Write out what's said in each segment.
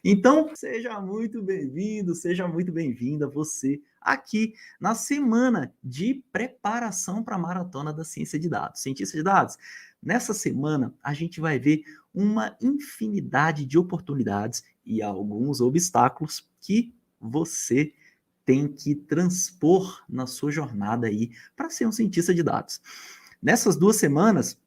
Então, seja muito bem-vindo, seja muito bem-vinda você aqui na semana de preparação para a Maratona da Ciência de Dados. Cientista de dados, nessa semana a gente vai ver uma infinidade de oportunidades e alguns obstáculos que você tem que transpor na sua jornada aí para ser um cientista de dados. Nessas 2 semanas,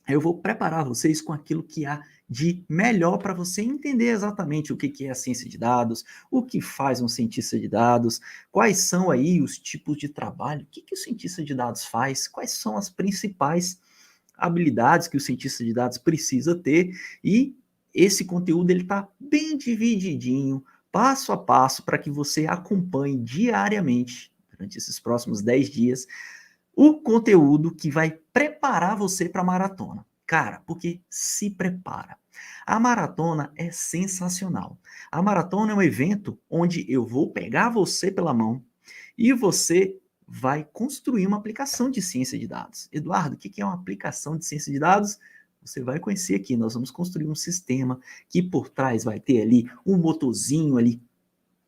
eu vou preparar vocês com aquilo que há de melhor para você entender exatamente o que é a ciência de dados, o que faz um cientista de dados, quais são aí os tipos de trabalho, o que o cientista de dados faz, quais são as principais habilidades que o cientista de dados precisa ter, e esse conteúdo ele está bem divididinho, passo a passo, para que você acompanhe diariamente, durante esses próximos 10 dias, o conteúdo que vai preparar você para a maratona. Cara, porque se prepara. A maratona é sensacional. A maratona é um evento onde eu vou pegar você pela mão e você vai construir uma aplicação de ciência de dados. Eduardo, o que é uma aplicação de ciência de dados? Você vai conhecer aqui. Nós vamos construir um sistema que por trás vai ter ali um motorzinho ali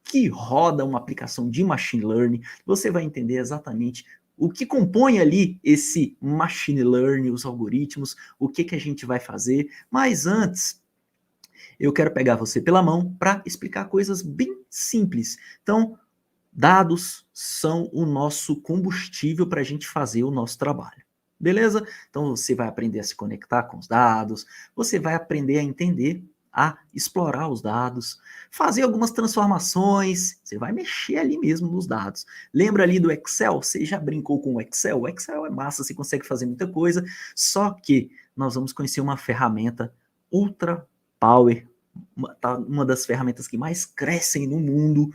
que roda uma aplicação de machine learning. Você vai entender exatamente o que compõe ali esse machine learning, os algoritmos, o que a gente vai fazer. Mas antes, eu quero pegar você pela mão para explicar coisas bem simples. Então, dados são o nosso combustível para a gente fazer o nosso trabalho. Beleza? Então, você vai aprender a se conectar com os dados, você vai aprender a entender, a explorar os dados, fazer algumas transformações, você vai mexer ali mesmo nos dados. Lembra ali do Excel? Você já brincou com o Excel? O Excel é massa, você consegue fazer muita coisa, só que nós vamos conhecer uma ferramenta ultra power, uma das ferramentas que mais crescem no mundo,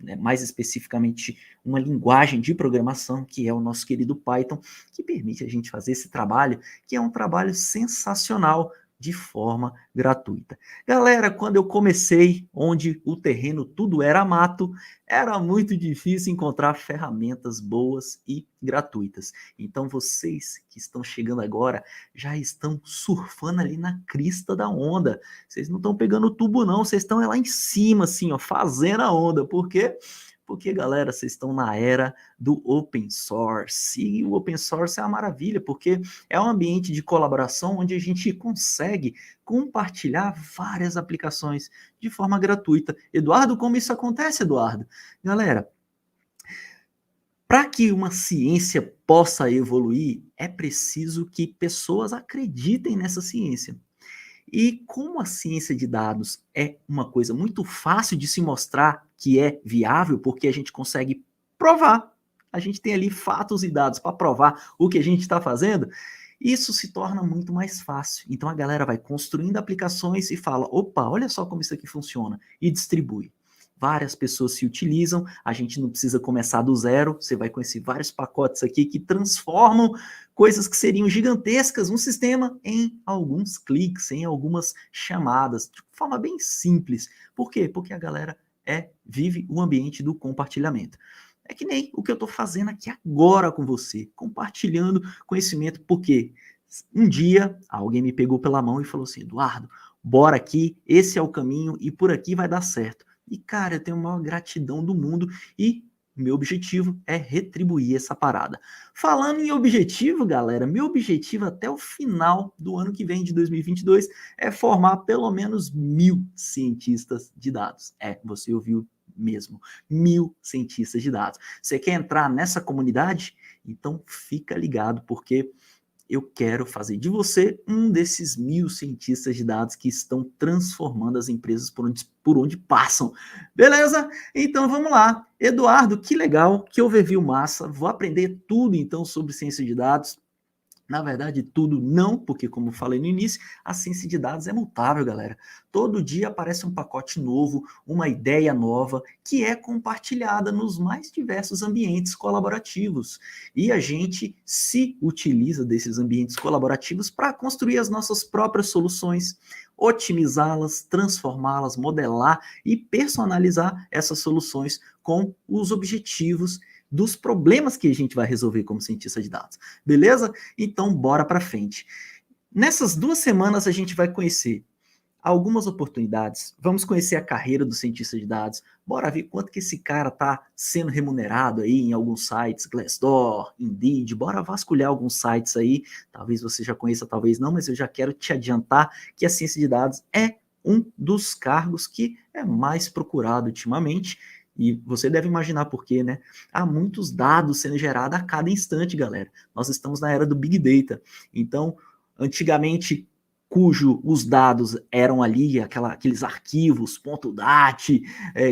né, mais especificamente uma linguagem de programação, que é o nosso querido Python, que permite a gente fazer esse trabalho, que é um trabalho sensacional, de forma gratuita. Galera, quando eu comecei, onde o terreno tudo era mato, era muito difícil encontrar ferramentas boas e gratuitas. Então vocês que estão chegando agora, já estão surfando ali na crista da onda. Vocês não estão pegando tubo não, vocês estão lá em cima, assim, ó, fazendo a onda. Por quê? Porque, galera, vocês estão na era do open source. E o open source é uma maravilha, porque é um ambiente de colaboração onde a gente consegue compartilhar várias aplicações de forma gratuita. Eduardo, como isso acontece, Eduardo? Galera, para que uma ciência possa evoluir, é preciso que pessoas acreditem nessa ciência. E como a ciência de dados é uma coisa muito fácil de se mostrar que é viável, porque a gente consegue provar, a gente tem ali fatos e dados para provar o que a gente está fazendo, isso se torna muito mais fácil. Então a galera vai construindo aplicações e fala, opa, olha só como isso aqui funciona, e distribui. Várias pessoas se utilizam, a gente não precisa começar do zero, você vai conhecer vários pacotes aqui que transformam coisas que seriam gigantescas, um sistema, em alguns cliques, em algumas chamadas, de forma bem simples. Por quê? Porque a galera vive o ambiente do compartilhamento. É que nem o que eu estou fazendo aqui agora com você, compartilhando conhecimento, porque um dia alguém me pegou pela mão e falou assim, Eduardo, bora aqui, esse é o caminho e por aqui vai dar certo. E, cara, eu tenho a maior gratidão do mundo e meu objetivo é retribuir essa parada. Falando em objetivo, galera, meu objetivo até o final do ano que vem, de 2022, é formar pelo menos 1000 cientistas de dados. Você ouviu mesmo, 1000 cientistas de dados. Você quer entrar nessa comunidade? Então fica ligado, porque eu quero fazer de você um desses 1000 cientistas de dados que estão transformando as empresas por onde passam. Beleza? Então vamos lá. Eduardo, que legal, que overview massa. Vou aprender tudo então sobre ciência de dados. Na verdade, tudo não, porque como eu falei no início, a ciência de dados é mutável, galera. Todo dia aparece um pacote novo, uma ideia nova, que é compartilhada nos mais diversos ambientes colaborativos. E a gente se utiliza desses ambientes colaborativos para construir as nossas próprias soluções, otimizá-las, transformá-las, modelar e personalizar essas soluções com os objetivos dos problemas que a gente vai resolver como cientista de dados. Beleza? Então, bora para frente. Nessas 2 semanas, a gente vai conhecer algumas oportunidades. Vamos conhecer a carreira do cientista de dados. Bora ver quanto que esse cara está sendo remunerado aí em alguns sites, Glassdoor, Indeed. Bora vasculhar alguns sites aí. Talvez você já conheça, talvez não, mas eu já quero te adiantar que a ciência de dados é um dos cargos que é mais procurado ultimamente. E você deve imaginar por quê, né? Há muitos dados sendo gerados a cada instante, galera. Nós estamos na era do Big Data. Então, antigamente, cujo os dados eram ali, aqueles arquivos, .dat,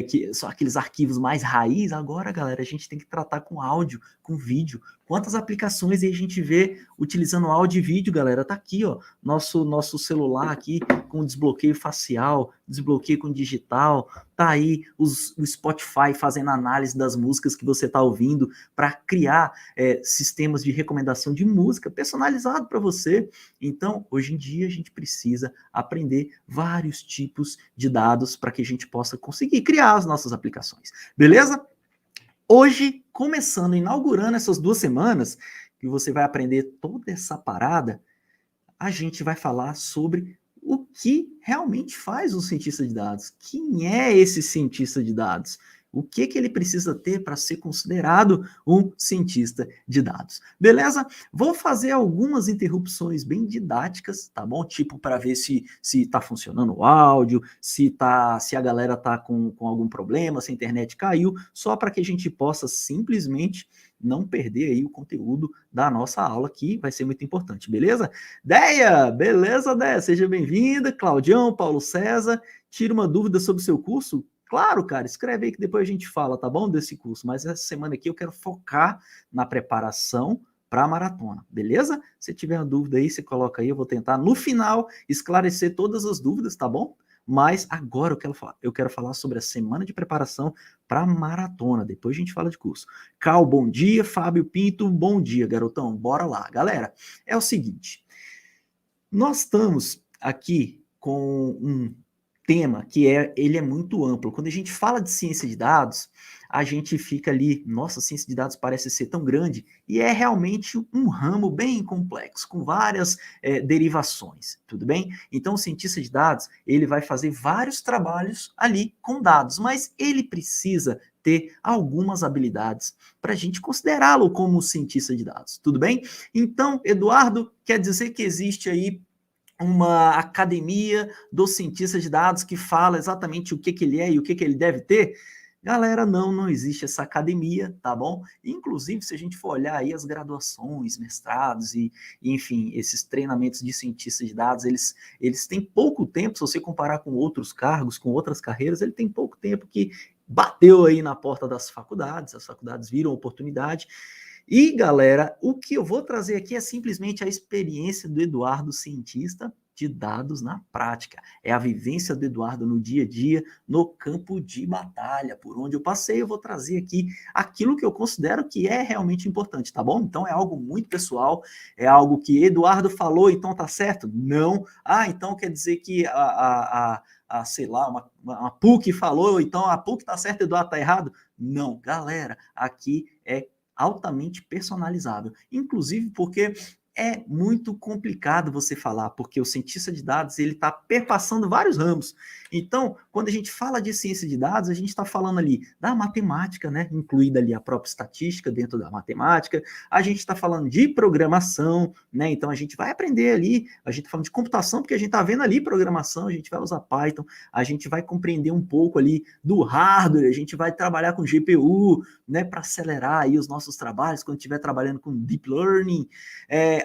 que são aqueles arquivos mais raiz, agora, galera, a gente tem que tratar com áudio, com vídeo. Quantas aplicações aí a gente vê utilizando áudio e vídeo, galera? Tá aqui, ó, nosso celular aqui com desbloqueio facial, desbloqueio com digital, tá aí o Spotify fazendo análise das músicas que você tá ouvindo para criar sistemas de recomendação de música personalizado para você. Então, hoje em dia, a gente precisa aprender vários tipos de dados para que a gente possa conseguir criar as nossas aplicações. Beleza? Hoje, começando, inaugurando essas 2 semanas, que você vai aprender toda essa parada, a gente vai falar sobre o que realmente faz um cientista de dados. Quem é esse cientista de dados? O que ele precisa ter para ser considerado um cientista de dados? Beleza? Vou fazer algumas interrupções bem didáticas, tá bom? Tipo, para ver se está funcionando o áudio, se a galera está com algum problema, se a internet caiu, só para que a gente possa simplesmente não perder aí o conteúdo da nossa aula, que vai ser muito importante, beleza? Deia, beleza, Deia? Seja bem-vinda. Claudião, Paulo César, tira uma dúvida sobre o seu curso? Claro, cara, escreve aí que depois a gente fala, tá bom, desse curso. Mas essa semana aqui eu quero focar na preparação para a maratona, beleza? Se tiver uma dúvida aí, você coloca aí, eu vou tentar no final esclarecer todas as dúvidas, tá bom? Mas agora eu quero falar sobre a semana de preparação para a maratona. Depois a gente fala de curso. Cal, bom dia. Fábio Pinto, bom dia, garotão. Bora lá. Galera, é o seguinte. Nós estamos aqui com um tema que ele é muito amplo. Quando a gente fala de ciência de dados, a gente fica ali, nossa, a ciência de dados parece ser tão grande, e é realmente um ramo bem complexo, com várias derivações, tudo bem? Então, o cientista de dados, ele vai fazer vários trabalhos ali com dados, mas ele precisa ter algumas habilidades para a gente considerá-lo como cientista de dados, tudo bem? Então, Eduardo, quer dizer que existe aí uma academia dos cientistas de dados que fala exatamente o que ele é e o que ele deve ter? Galera, não existe essa academia, tá bom? Inclusive, se a gente for olhar aí as graduações, mestrados enfim, esses treinamentos de cientistas de dados, eles têm pouco tempo, se você comparar com outros cargos, com outras carreiras, ele tem pouco tempo que bateu aí na porta das faculdades, as faculdades viram oportunidade. E, galera, o que eu vou trazer aqui é simplesmente a experiência do Eduardo, cientista de dados na prática. É a vivência do Eduardo no dia a dia, no campo de batalha, por onde eu passei, eu vou trazer aqui aquilo que eu considero que é realmente importante, tá bom? Então é algo muito pessoal, é algo que Eduardo falou, então tá certo? Não. Ah, então quer dizer que sei lá, uma PUC falou, então a PUC tá certa, Eduardo tá errado? Não, galera, aqui é altamente personalizável, inclusive porque é muito complicado você falar, porque o cientista de dados ele está perpassando vários ramos. Então, quando a gente fala de ciência de dados, a gente está falando ali da matemática, né? Incluída ali a própria estatística dentro da matemática. A gente está falando de programação, né? Então a gente vai aprender ali. A gente está falando de computação porque a gente está vendo ali programação. A gente vai usar Python. A gente vai compreender um pouco ali do hardware. A gente vai trabalhar com GPU, né? Para acelerar aí os nossos trabalhos quando estiver trabalhando com deep learning.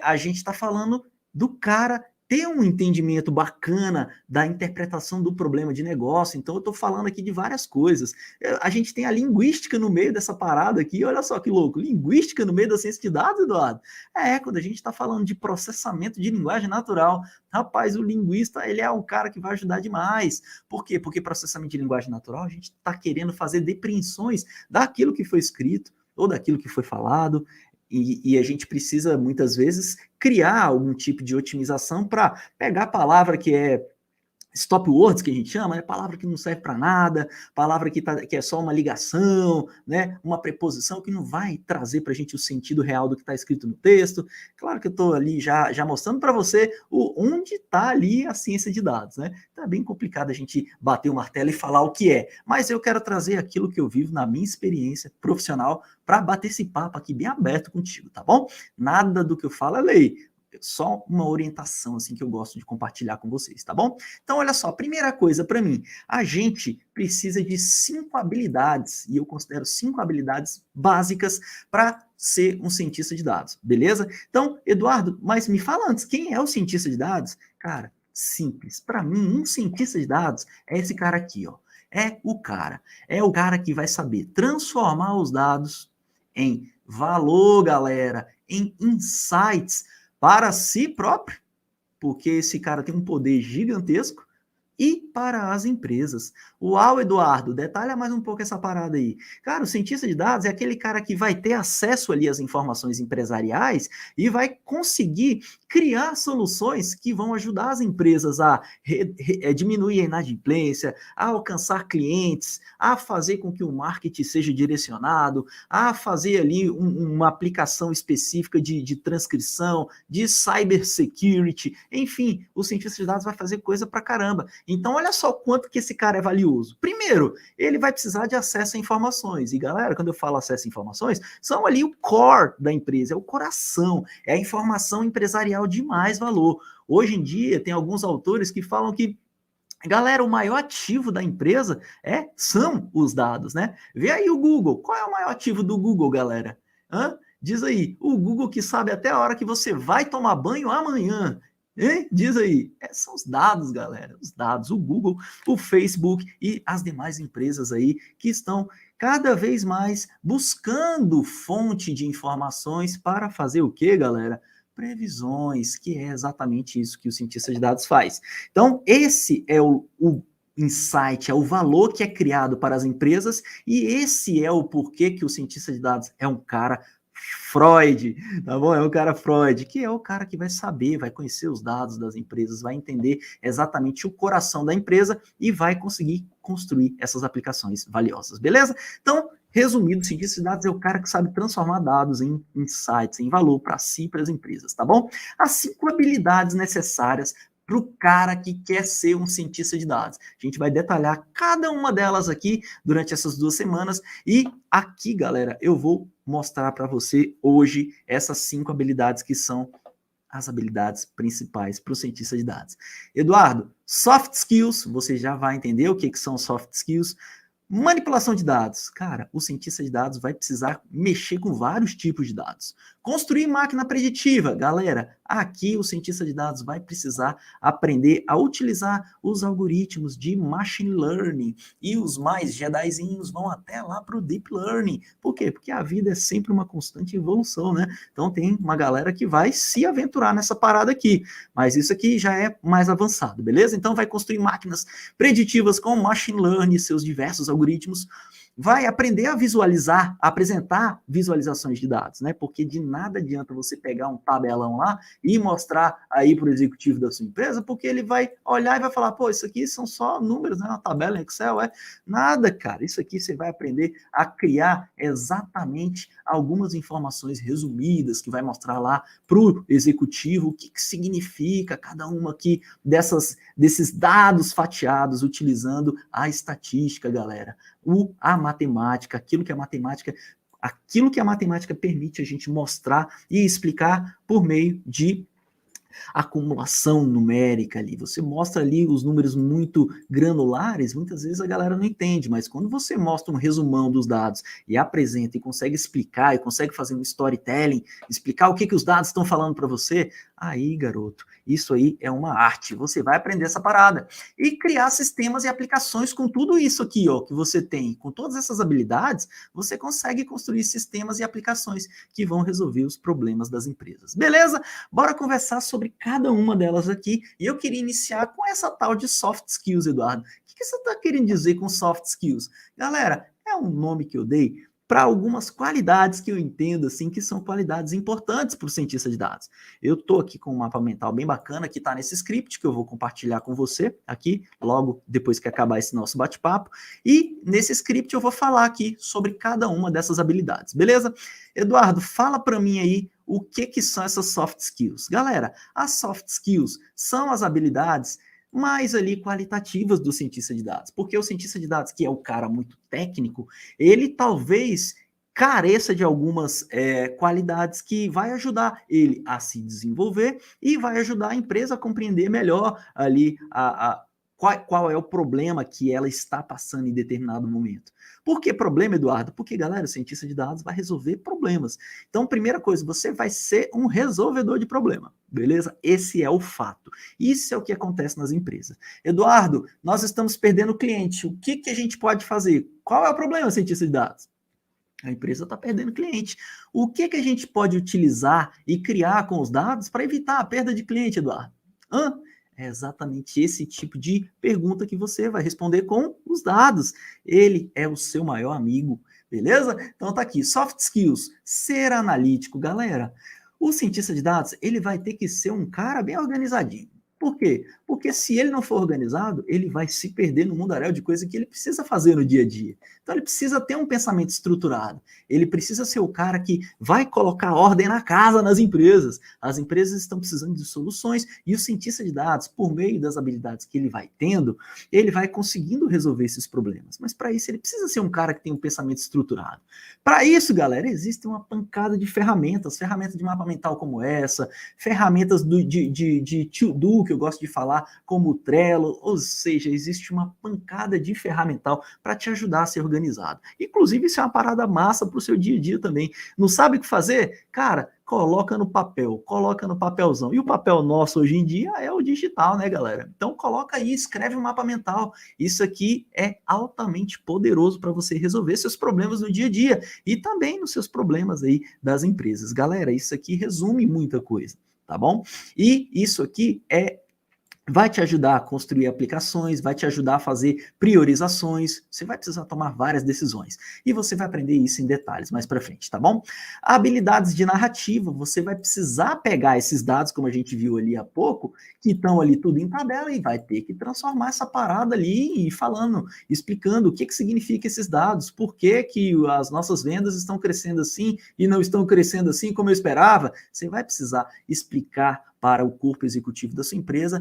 A gente está falando do cara ter um entendimento bacana da interpretação do problema de negócio. Então, eu estou falando aqui de várias coisas. A gente tem a linguística no meio dessa parada aqui. Olha só que louco. Linguística no meio da ciência de dados, Eduardo. Quando a gente está falando de processamento de linguagem natural. Rapaz, o linguista, ele é um cara que vai ajudar demais. Por quê? Porque processamento de linguagem natural, a gente está querendo fazer depreensões daquilo que foi escrito ou daquilo que foi falado. E a gente precisa, muitas vezes, criar algum tipo de otimização para pegar a palavra que é stop words, que a gente chama, é palavra que não serve para nada, palavra que é só uma ligação, né? Uma preposição que não vai trazer para a gente o sentido real do que está escrito no texto. Claro que eu estou ali já mostrando para você onde está ali a ciência de dados, né? Então é bem complicado a gente bater o martelo e falar o que é, mas eu quero trazer aquilo que eu vivo na minha experiência profissional para bater esse papo aqui bem aberto contigo, tá bom? Nada do que eu falo é lei, só uma orientação assim que eu gosto de compartilhar com vocês, tá bom? Então, olha só, primeira coisa para mim, a gente precisa de 5 habilidades, e eu considero 5 habilidades básicas para ser um cientista de dados, beleza? Então, Eduardo, mas me fala antes, quem é o cientista de dados? Cara, simples. Para mim, um cientista de dados é esse cara aqui, ó. É o cara que vai saber transformar os dados em valor, galera, em insights para si próprio, porque esse cara tem um poder gigantesco, e para as empresas. Uau, Eduardo, detalha mais um pouco essa parada aí. Cara, o cientista de dados é aquele cara que vai ter acesso ali às informações empresariais e vai conseguir criar soluções que vão ajudar as empresas a diminuir a inadimplência, a alcançar clientes, a fazer com que o marketing seja direcionado, a fazer ali uma aplicação específica de transcrição, de cybersecurity, enfim, o cientista de dados vai fazer coisa pra caramba. Então, olha só o quanto que esse cara é valioso. Primeiro, ele vai precisar de acesso a informações. E, galera, quando eu falo acesso a informações, são ali o core da empresa, é o coração, é a informação empresarial de mais valor. Hoje em dia, tem alguns autores que falam que galera, o maior ativo da empresa são os dados, né? Vê aí o Google. Qual é o maior ativo do Google, galera? Diz aí, o Google que sabe até a hora que você vai tomar banho amanhã. Hein? Diz aí. São os dados, galera. Os dados, o Google, o Facebook e as demais empresas aí que estão cada vez mais buscando fonte de informações para fazer o quê, galera? Previsões, que é exatamente isso que o cientista de dados faz. Então, esse é o insight, é o valor que é criado para as empresas, e esse é o porquê que o cientista de dados é um cara Freud, tá bom? É o cara Freud, que é o cara que vai saber, vai conhecer os dados das empresas, vai entender exatamente o coração da empresa e vai conseguir construir essas aplicações valiosas, beleza? Então, resumido, o cientista de dados é o cara que sabe transformar dados em insights, em valor para si e para as empresas, tá bom? As 5 habilidades necessárias para o cara que quer ser um cientista de dados. A gente vai detalhar cada uma delas aqui durante essas 2 semanas e aqui, galera, eu vou mostrar para você hoje essas 5 habilidades que são as habilidades principais para o cientista de dados. Eduardo, soft skills, você já vai entender o que são soft skills. Manipulação de dados. Cara, o cientista de dados vai precisar mexer com vários tipos de dados. Construir máquina preditiva. Galera, aqui o cientista de dados vai precisar aprender a utilizar os algoritmos de machine learning. E os mais Jedizinhos vão até lá para o deep learning. Por quê? Porque a vida é sempre uma constante evolução, né? Então tem uma galera que vai se aventurar nessa parada aqui. Mas isso aqui já é mais avançado, beleza? Então vai construir máquinas preditivas com machine learning, seus diversos algoritmos, vai aprender a visualizar, a apresentar visualizações de dados, né? Porque de nada adianta você pegar um tabelão lá e mostrar aí para o executivo da sua empresa, porque ele vai olhar e vai falar, pô, isso aqui são só números, né? Uma tabela em Excel, nada, cara. Isso aqui você vai aprender a criar exatamente algumas informações resumidas que vai mostrar lá para o executivo o que significa cada uma aqui desses dados fatiados utilizando a estatística, galera. A matemática, aquilo que a matemática permite a gente mostrar e explicar por meio de acumulação numérica ali. Você mostra ali os números muito granulares, muitas vezes a galera não entende, mas quando você mostra um resumão dos dados e apresenta e consegue explicar e consegue fazer um storytelling, explicar o que os dados estão falando para você, aí, garoto, isso aí é uma arte. Você vai aprender essa parada e criar sistemas e aplicações com tudo isso aqui, ó, que você tem. Com todas essas habilidades, você consegue construir sistemas e aplicações que vão resolver os problemas das empresas. Beleza? Bora conversar sobre cada uma delas aqui. E eu queria iniciar com essa tal de soft skills, Eduardo. O que você está querendo dizer com soft skills? Galera, é um nome que eu dei para algumas qualidades que eu entendo assim que são qualidades importantes para o cientista de dados. Eu estou aqui com um mapa mental bem bacana que está nesse script que eu vou compartilhar com você aqui logo depois que acabar esse nosso bate-papo. E nesse script eu vou falar aqui sobre cada uma dessas habilidades, beleza? Eduardo, fala para mim aí o que são essas soft skills. Galera, as soft skills são as habilidades mais ali qualitativas do cientista de dados, porque o cientista de dados, que é o cara muito técnico, ele talvez careça de algumas qualidades que vai ajudar ele a se desenvolver e vai ajudar a empresa a compreender melhor ali qual é o problema que ela está passando em determinado momento. Por que problema, Eduardo? Porque, galera, o cientista de dados vai resolver problemas. Então, primeira coisa, você vai ser um resolvedor de problema, beleza? Esse é o fato. Isso é o que acontece nas empresas. Eduardo, nós estamos perdendo cliente. O que a gente pode fazer? Qual é o problema, cientista de dados? A empresa está perdendo cliente. O que a gente pode utilizar e criar com os dados para evitar a perda de cliente, Eduardo? É exatamente esse tipo de pergunta que você vai responder com os dados. Ele é o seu maior amigo, beleza? Então tá aqui, soft skills, ser analítico. Galera, o cientista de dados, ele vai ter que ser um cara bem organizadinho. Por quê? Porque se ele não for organizado, ele vai se perder no mundaréu de coisa que ele precisa fazer no dia a dia. Então ele precisa ter um pensamento estruturado. Ele precisa ser o cara que vai colocar ordem na casa nas empresas. As empresas estão precisando de soluções e o cientista de dados, por meio das habilidades que ele vai tendo, ele vai conseguindo resolver esses problemas. Mas para isso ele precisa ser um cara que tem um pensamento estruturado. Para isso, galera, existe uma pancada de ferramentas de mapa mental como essa, ferramentas de to-do, que eu gosto de falar, como o Trello, ou seja, existe uma pancada de ferramental para te ajudar a ser organizado. Inclusive, isso é uma parada massa para o seu dia a dia também. Não sabe o que fazer? Cara, coloca no papel, coloca no papelzão. E o papel nosso hoje em dia é o digital, né, galera? Então coloca aí, escreve um mapa mental. Isso aqui é altamente poderoso para você resolver seus problemas no dia a dia e também nos seus problemas aí das empresas. Galera, isso aqui resume muita coisa, tá bom? E isso aqui vai te ajudar a construir aplicações, vai te ajudar a fazer priorizações, você vai precisar tomar várias decisões. E você vai aprender isso em detalhes mais para frente, tá bom? Habilidades de narrativa, você vai precisar pegar esses dados, como a gente viu ali há pouco, que estão ali tudo em tabela, e vai ter que transformar essa parada ali e falando, explicando o que significa esses dados, por que as nossas vendas estão crescendo assim e não estão crescendo assim como eu esperava. Você vai precisar explicar para o corpo executivo da sua empresa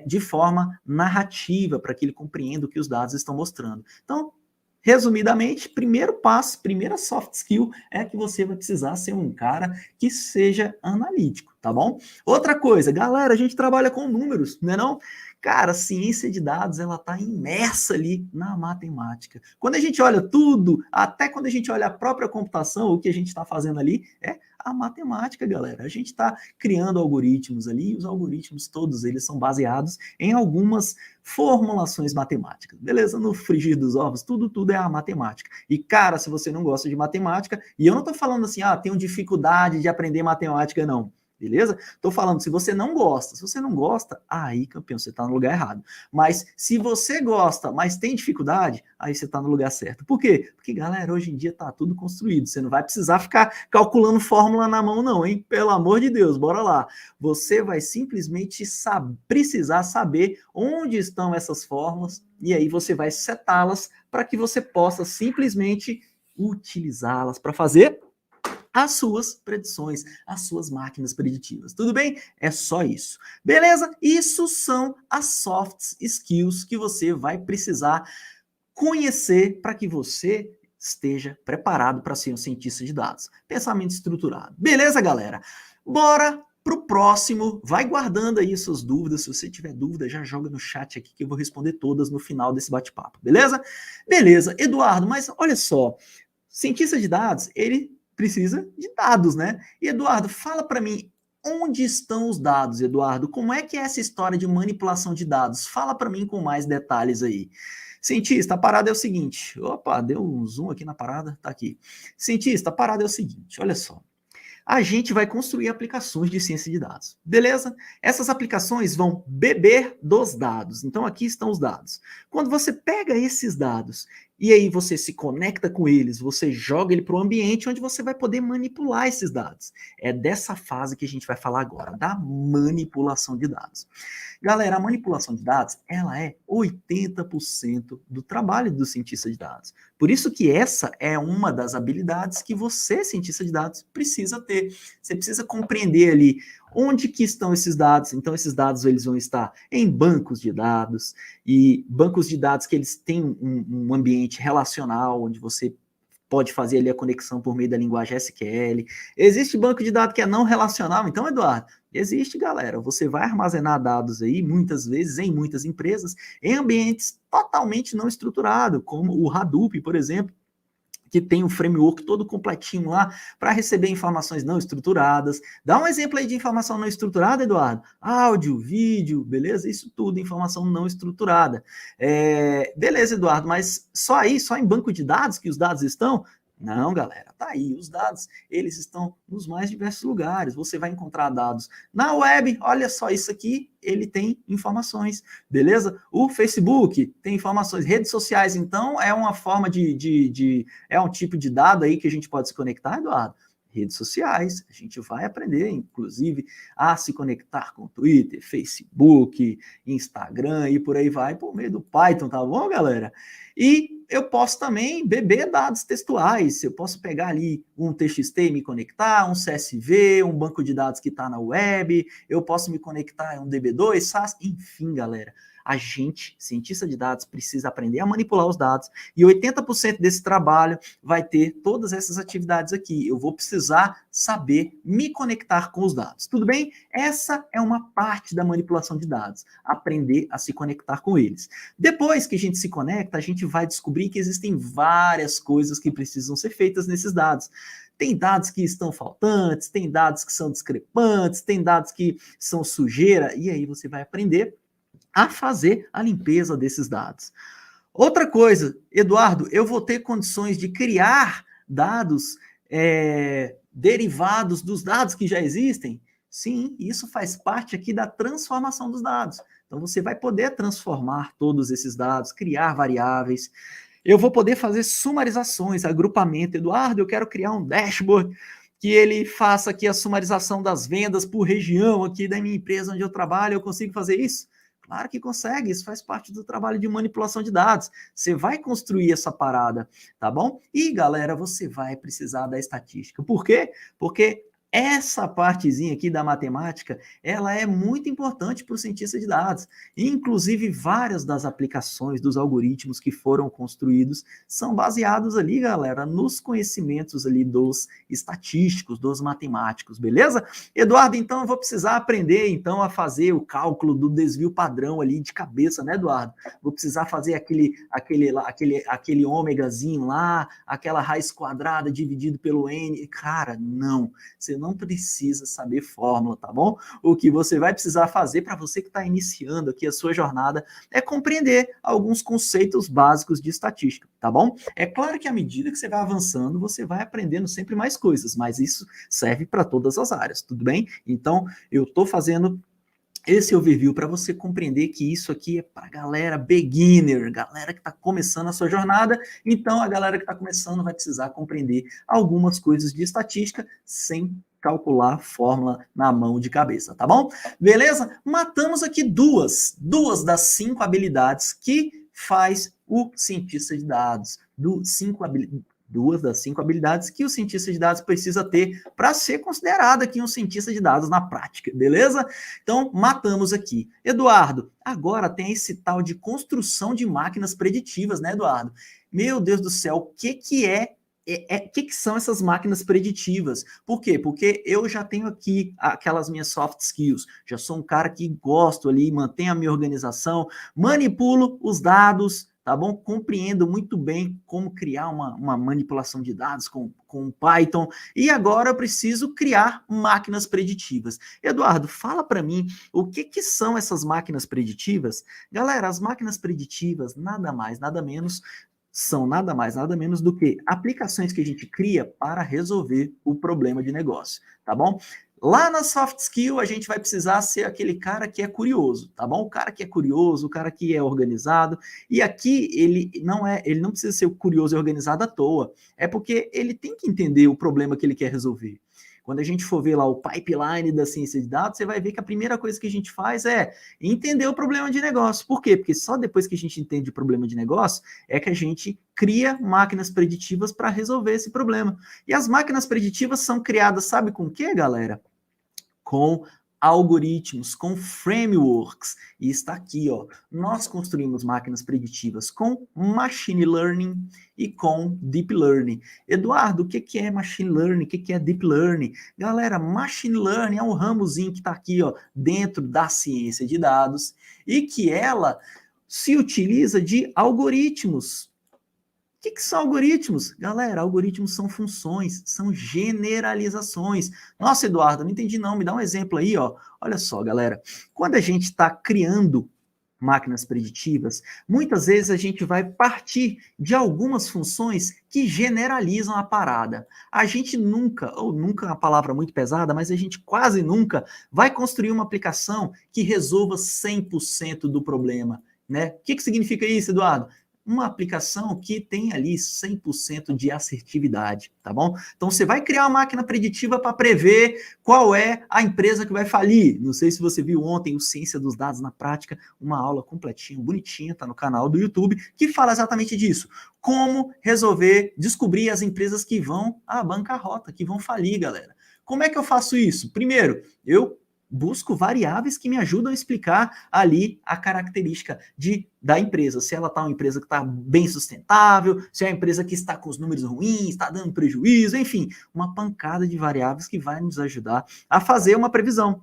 de forma narrativa, para que ele compreenda o que os dados estão mostrando. Então, resumidamente, primeiro passo, primeira soft skill é que você vai precisar ser um cara que seja analítico, tá bom? Outra coisa, galera, a gente trabalha com números, não é não? Cara, a ciência de dados, ela está imersa ali na matemática. Quando a gente olha tudo, até quando a gente olha a própria computação, o que a gente está fazendo ali é a matemática, galera. A gente está criando algoritmos ali, e os algoritmos todos eles são baseados em algumas formulações matemáticas, beleza? No frigir dos ovos, tudo é a matemática. E, cara, se você não gosta de matemática, e eu não estou falando assim, tenho dificuldade de aprender matemática, não. Beleza? Tô falando, se você não gosta, aí, campeão, você tá no lugar errado. Mas se você gosta, mas tem dificuldade, aí você tá no lugar certo. Por quê? Porque, galera, hoje em dia tá tudo construído. Você não vai precisar ficar calculando fórmula na mão, não, hein? Pelo amor de Deus, bora lá. Você vai simplesmente precisar saber onde estão essas fórmulas e aí você vai setá-las para que você possa simplesmente utilizá-las para fazer as suas predições, as suas máquinas preditivas. Tudo bem? É só isso. Beleza? Isso são as soft skills que você vai precisar conhecer para que você esteja preparado para ser um cientista de dados. Pensamento estruturado. Beleza, galera? Bora pro próximo. Vai guardando aí suas dúvidas. Se você tiver dúvida, já joga no chat aqui que eu vou responder todas no final desse bate-papo. Beleza? Beleza. Eduardo, mas olha só. Cientista de dados, ele precisa de dados, né? E, Eduardo, fala para mim, onde estão os dados, Eduardo? Como é que é essa história de manipulação de dados? Fala para mim com mais detalhes aí. Cientista, a parada é o seguinte. Opa, deu um zoom aqui na parada, tá aqui. Cientista, a parada é o seguinte, olha só. A gente vai construir aplicações de ciência de dados, beleza? Essas aplicações vão beber dos dados. Então, aqui estão os dados. Quando você pega esses dados E aí você se conecta com eles, você joga ele para o ambiente onde você vai poder manipular esses dados. É dessa fase que a gente vai falar agora, da manipulação de dados. Galera, a manipulação de dados, ela é 80% do trabalho do cientista de dados. Por isso que essa é uma das habilidades que você, cientista de dados, precisa ter. Você precisa compreender ali onde que estão esses dados. Então, esses dados eles vão estar em bancos de dados, e bancos de dados que eles têm um ambiente relacional, onde você pode fazer ali a conexão por meio da linguagem SQL. Existe banco de dados que é não relacional, então, Eduardo, existe, galera. Você vai armazenar dados aí, muitas vezes, em muitas empresas, em ambientes totalmente não estruturados, como o Hadoop, por exemplo, que tem um framework todo completinho lá para receber informações não estruturadas. Dá um exemplo aí de informação não estruturada, Eduardo. Áudio, vídeo, beleza? Isso tudo, informação não estruturada. Beleza, Eduardo, mas só aí, só em banco de dados que os dados estão? Não, galera, tá aí. Os dados, eles estão nos mais diversos lugares. Você vai encontrar dados na web. Olha só isso aqui, ele tem informações, beleza? O Facebook tem informações. Redes sociais, então, é uma forma é um tipo de dado aí que a gente pode se conectar, Eduardo. Redes sociais, a gente vai aprender, inclusive, a se conectar com Twitter, Facebook, Instagram e por aí vai, por meio do Python, tá bom, galera? E eu posso também beber dados textuais, eu posso pegar ali um TXT e me conectar, um CSV, um banco de dados que está na web, eu posso me conectar a um DB2, SAS, enfim, galera. A gente, cientista de dados, precisa aprender a manipular os dados e 80% desse trabalho vai ter todas essas atividades aqui. Eu vou precisar saber me conectar com os dados. Tudo bem? Essa é uma parte da manipulação de dados, aprender a se conectar com eles. Depois que a gente se conecta, a gente vai descobrir que existem várias coisas que precisam ser feitas nesses dados. Tem dados que estão faltantes, tem dados que são discrepantes, tem dados que são sujeira, e aí você vai aprender a fazer a limpeza desses dados. Outra coisa, Eduardo, eu vou ter condições de criar dados derivados dos dados que já existem? Sim, isso faz parte aqui da transformação dos dados. Então, você vai poder transformar todos esses dados, criar variáveis. Eu vou poder fazer sumarizações, agrupamento. Eduardo, eu quero criar um dashboard que ele faça aqui a sumarização das vendas por região aqui da minha empresa onde eu trabalho. Eu consigo fazer isso? Claro que consegue, isso faz parte do trabalho de manipulação de dados. Você vai construir essa parada, tá bom? E, galera, você vai precisar da estatística. Por quê? Porque essa partezinha aqui da matemática, ela é muito importante para o cientista de dados. Inclusive, várias das aplicações dos algoritmos que foram construídos são baseados ali, galera, nos conhecimentos ali dos estatísticos, dos matemáticos, beleza? Eduardo, então eu vou precisar aprender então a fazer o cálculo do desvio padrão ali de cabeça, né, Eduardo? Vou precisar fazer aquele ômegazinho lá, aquela raiz quadrada dividido pelo n. Cara, não. Você não precisa saber fórmula, tá bom? O que você vai precisar fazer para você que está iniciando aqui a sua jornada é compreender alguns conceitos básicos de estatística, tá bom? É claro que à medida que você vai avançando, você vai aprendendo sempre mais coisas, mas isso serve para todas as áreas, tudo bem? Então, eu estou fazendo esse overview para você compreender que isso aqui é para galera beginner, galera que está começando a sua jornada. Então, a galera que está começando vai precisar compreender algumas coisas de estatística sem calcular fórmula na mão de cabeça, tá bom? Beleza? Matamos aqui duas das 5 habilidades que faz o cientista de dados. Duas das 5 habilidades que o cientista de dados precisa ter para ser considerado aqui um cientista de dados na prática, beleza? Então, matamos aqui. Eduardo, agora tem esse tal de construção de máquinas preditivas, né, Eduardo? Meu Deus do céu, o que são essas máquinas preditivas? Por quê? Porque eu já tenho aqui aquelas minhas soft skills, já sou um cara que gosto ali, mantenho a minha organização, manipulo os dados, tá bom? Compreendo muito bem como criar uma manipulação de dados com Python, e agora eu preciso criar máquinas preditivas. Eduardo, fala para mim o que são essas máquinas preditivas? Galera, as máquinas preditivas, nada mais, nada menos, são nada mais, nada menos do que aplicações que a gente cria para resolver o problema de negócio, tá bom? Lá na soft skill, a gente vai precisar ser aquele cara que é curioso, tá bom? O cara que é curioso, o cara que é organizado. E aqui ele não precisa ser curioso e organizado à toa. É porque ele tem que entender o problema que ele quer resolver. Quando a gente for ver lá o pipeline da ciência de dados, você vai ver que a primeira coisa que a gente faz é entender o problema de negócio. Por quê? Porque só depois que a gente entende o problema de negócio é que a gente cria máquinas preditivas para resolver esse problema. E as máquinas preditivas são criadas, sabe com o quê, galera? Com algoritmos, com frameworks. E está aqui, ó. Nós construímos máquinas preditivas com machine learning e com deep learning. Eduardo, o que é machine learning? O que é deep learning? Galera, machine learning é um ramozinho que está aqui, ó, dentro da ciência de dados e que ela se utiliza de algoritmos. O que são algoritmos? Galera, algoritmos são funções, são generalizações. Nossa, Eduardo, não entendi não, me dá um exemplo aí, ó. Olha só, galera, quando a gente está criando máquinas preditivas, muitas vezes a gente vai partir de algumas funções que generalizam a parada. A gente nunca, ou nunca é uma palavra muito pesada, mas a gente quase nunca vai construir uma aplicação que resolva 100% do problema, né? O que significa isso, Eduardo? Uma aplicação que tem ali 100% de assertividade, tá bom? Então, você vai criar uma máquina preditiva para prever qual é a empresa que vai falir. Não sei se você viu ontem o Ciência dos Dados na Prática, uma aula completinha, bonitinha, tá no canal do YouTube, que fala exatamente disso. Como resolver, descobrir as empresas que vão à bancarrota, que vão falir, galera. Como é que eu faço isso? Primeiro, eu busco variáveis que me ajudam a explicar ali a característica da empresa. Se ela está uma empresa que está bem sustentável, se é uma empresa que está com os números ruins, está dando prejuízo, enfim, uma pancada de variáveis que vai nos ajudar a fazer uma previsão.